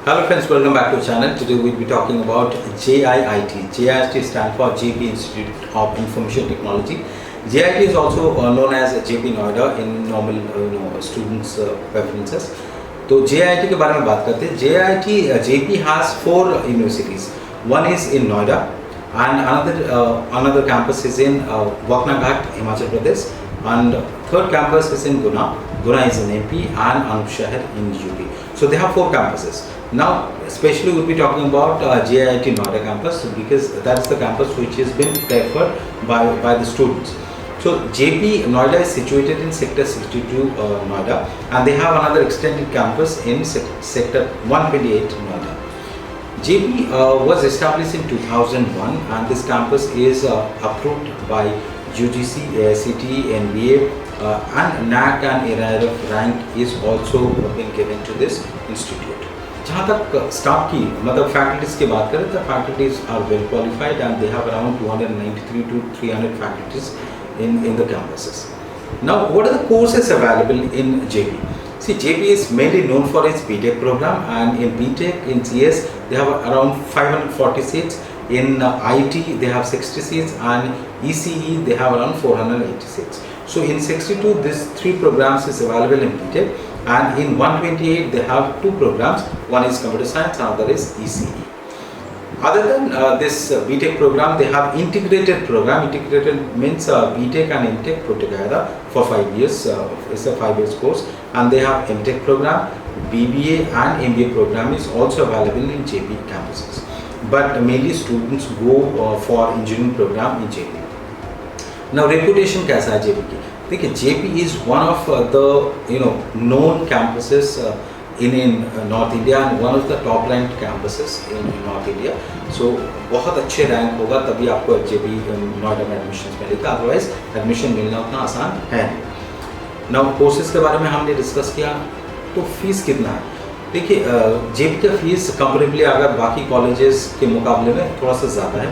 Hello friends, welcome back to the channel. Today we'll be talking about JIIT. JIIT stands for JP Institute of Information Technology. JIIT is also known as JP Noida in normal students preferences. तो JIIT के बारे में बात करते हैं. JIIT JP has 4 universities. One is in Noida and another campus is in Waknaghat, Himachal Pradesh, and third campus is in Guna. Guna is in MP and Anupshahr in UP. So they have 4 campuses. Now, especially we'll be talking about JIIT Noida campus because that's the campus which has been preferred by the students. So JP Noida is situated in Sector 62 Noida, and they have another extended campus in Sector 128 Noida. JP was established in 2001, and this campus is approved by UGC, AICTE, NBA, and NAC and AIRF rank is also been given to this institute. जहाँ तक staff की मतलब faculties की बात करें तो faculties are well qualified and they have around 293 to 300 faculties in the campuses. Now, what are the courses available in JP? See, JP is mainly known for its BTech program, and in BTech in CS they have around 540 seats. In IT they have 60 seats, and ECE they have around 480 seats. So in 62 these 3 programs is available in BTech, and in 128 they have 2 programs. One is computer science, another is ECE. Other than this BTech program, they have integrated program. Integrated means BTech and MTech put together for 5 years. It's a 5 years course, and they have MTech program, BBA and MBA program is also available in JP campuses. But mainly students go for engineering program in JP. Now reputation कैसा है JP की? देखिए JP is one of the known campuses in North India and one of the top ranked campuses in North India. So बहुत अच्छे rank होगा तभी आपको JP Noida में एडमिशन मिलेगा, अदरवाइज एडमिशन मिलना उतना आसान है नहीं. नाउ कोर्सेज के बारे में हमने डिस्कस किया. तो फीस कितना है? देखिए JP का फीस कंपेरेबली अगर बाकी कॉलेजेस के मुकाबले में थोड़ा सा ज़्यादा है.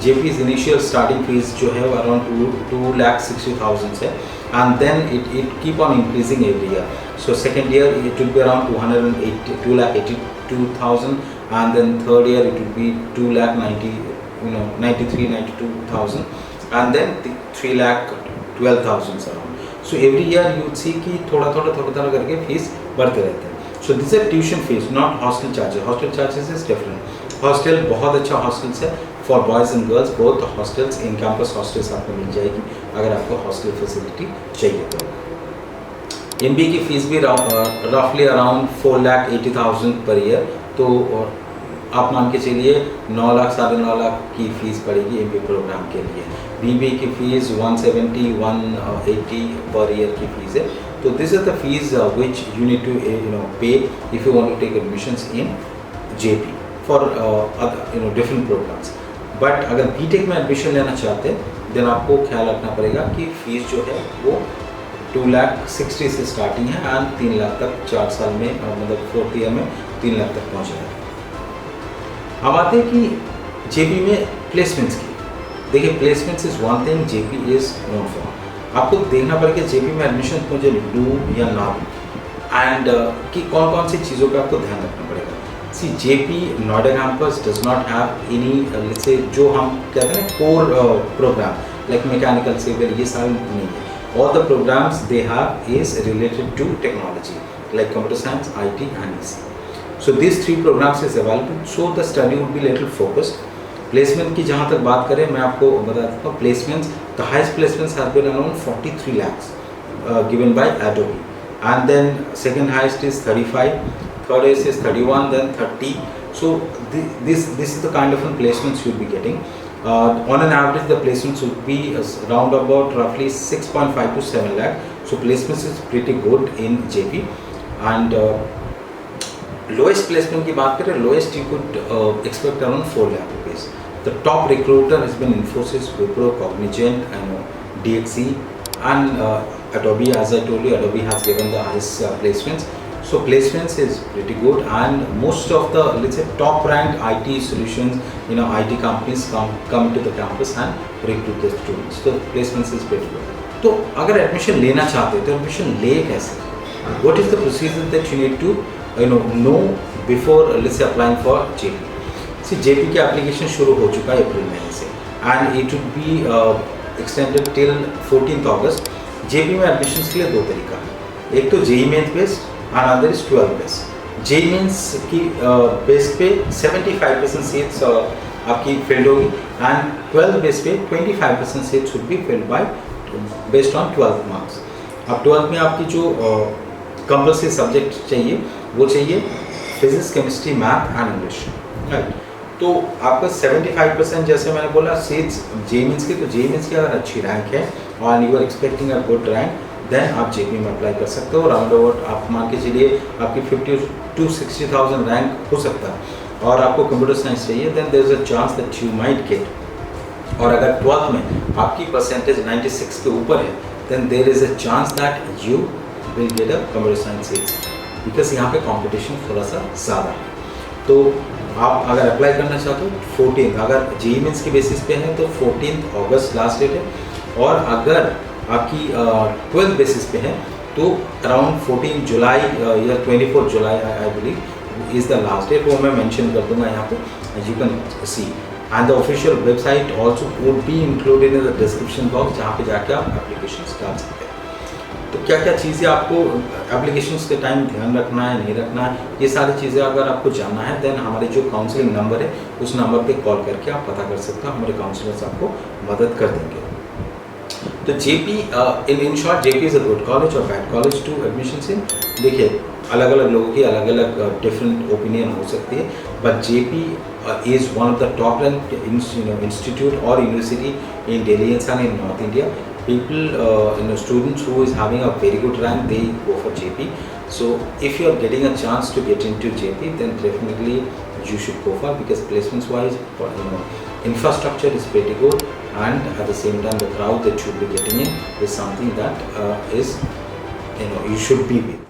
JP's initial starting fees जो है वो around 2,60,000 है, and then it keep on increasing every year. So second year it will be around 2,82,000, and then third year it will be 2,93,92,000, and then 3,12,000 around. So every year you would see कि थोड़ा करके fees बढ़ते रहते हैं. So these are tuition fees, not hostel charges. Hostel charges is different. Hostel बहुत अच्छा hostels है for boys and girls. Both hostels in campus hostels आपको मिल जाएगी अगर आपको हॉस्टल फैसिलिटी चाहिए तो. MBA की फ़ीस भी रफली अराउंड 4,80,000 पर ईयर. तो आप मान के चलिए 9 लाख 9.5 लाख की फ़ीस पड़ेगी MBA प्रोग्राम के लिए. BBA की फ़ीस 170-180 पर ईयर की फ़ीस है. तो this is the fees which you need to pay if you want to take admissions in JP for different programmes. But अगर BTech में एडमिशन लेना चाहते हैं देन आपको ख्याल रखना पड़ेगा कि फ़ीस जो है वो 2,60,000 से स्टार्टिंग है एंड 3 लाख तक 4 साल में मतलब 4th ईयर में 3 लाख तक पहुँच जाएगा. अब आते हैं कि JP में प्लेसमेंट्स की. देखिए placements is one thing JP is known for. आपको देखना पड़ेगा JP में एडमिशन मुझे लूँ या ना लूँ, एंड कि कौन सी चीज़ों का आपको ध्यान रखना पड़ेगा. See, JP Noida campus does not have any let's say जो हम कहते हैं core program like mechanical, civil, ये सारे नहीं है. All the programs they have is related to technology like computer science, IT and ECE. So these 3 programs is available. So the study would be little focused. Placement की जहाँ तक बात करें मैं आपको बता देता हूँ. Placements, the highest placements have been around 43 lakhs given by Adobe, and then second highest is 35. Third is 31, then 30. So this is the kind of placements you'll be getting. On an average, the placements would be around about roughly 6.5 to 7 lakh. So placements is pretty good in JP. And lowest placement की बात करें, lowest you could expect around 4 lakh rupees. The top recruiter has been Infosys, Wipro, Cognizant, and DXC, and Adobe. As I told you, Adobe has given the highest placements. So placements is pretty good, and most of the let's say top ranked IT solutions, IT companies come to the campus and recruit the students. So placements is pretty good. तो अगर admission लेना चाहते हो तो admission ले कैसे? What is the procedure that you need to know before let's say applying for JP? See JP की application शुरू हो चुका है अप्रैल महीने से and it would be extended till 14 अगस्त। जेपी में एडमिशन के लिए दो तरीका है, एक तो JEE mains based and other is 12 based. JEE mains की बेस पे 75% सीट्स आपकी फिल्ड होगी एंड 12 बेस पे 25% seats would be filled by based on 12 marks. अब 12 में आपकी जो कंपल्सरी सब्जेक्ट चाहिए वो चाहिए physics, chemistry, math and English, right. तो आपका 75% जैसे मैंने बोला सीट्स जेई मेंस की, तो जेई मेंस की अगर अच्छी रैंक है और you are expecting a good rank then आप जेपी में अप्लाई कर सकते हो। राउंड अबाउट आप मान के चलिए आपकी 50 to 60,000 रैंक हो सकता है और आपको कंप्यूटर साइंस चाहिए then there is a chance that you might get. और अगर 12th में आपकी परसेंटेज 96 के ऊपर है then there is a chance that you will get a computer science seats, because यहाँ पे कंपटीशन थोड़ा सा ज़्यादा है। तो आप अगर अप्लाई करना चाहते हो 14, अगर जेई मेंस के बेसिस पे है तो 14 अगस्त लास्ट डेट है और अगर आपकी 12 बेसिस पे है तो अराउंड 14 जुलाई या 24 जुलाई I believe is the last date. वो मैं मेंशन कर दूंगा यहाँ पे, you can see and the official website also would be included in the description box जहाँ पे जाके आप एप्लीकेशन डाल सकते हैं। तो क्या क्या चीज़ें आपको एप्लीकेशन के टाइम ध्यान रखना है, नहीं रखना है, ये सारी चीज़ें अगर आपको जानना है देन हमारे जो काउंसलिंग नंबर है उस नंबर पे कॉल करके आप पता कर सकते हो, हमारे काउंसलर्स आपको मदद कर देंगे। तो Jaypee in short Jaypee is a good college और bad college to admission in. देखिए अलग अलग लोगों की अलग अलग डिफरेंट ओपिनियन हो सकती है, but JP is one of the top ranked institute or university in Delhi and in North India. People, students who is having a very good rank, they go for JP. So if you are getting a chance to get into JP, then definitely you should go for, because placements wise, infrastructure is pretty good, and at the same time the crowd that you will be getting in is something that is you should be with.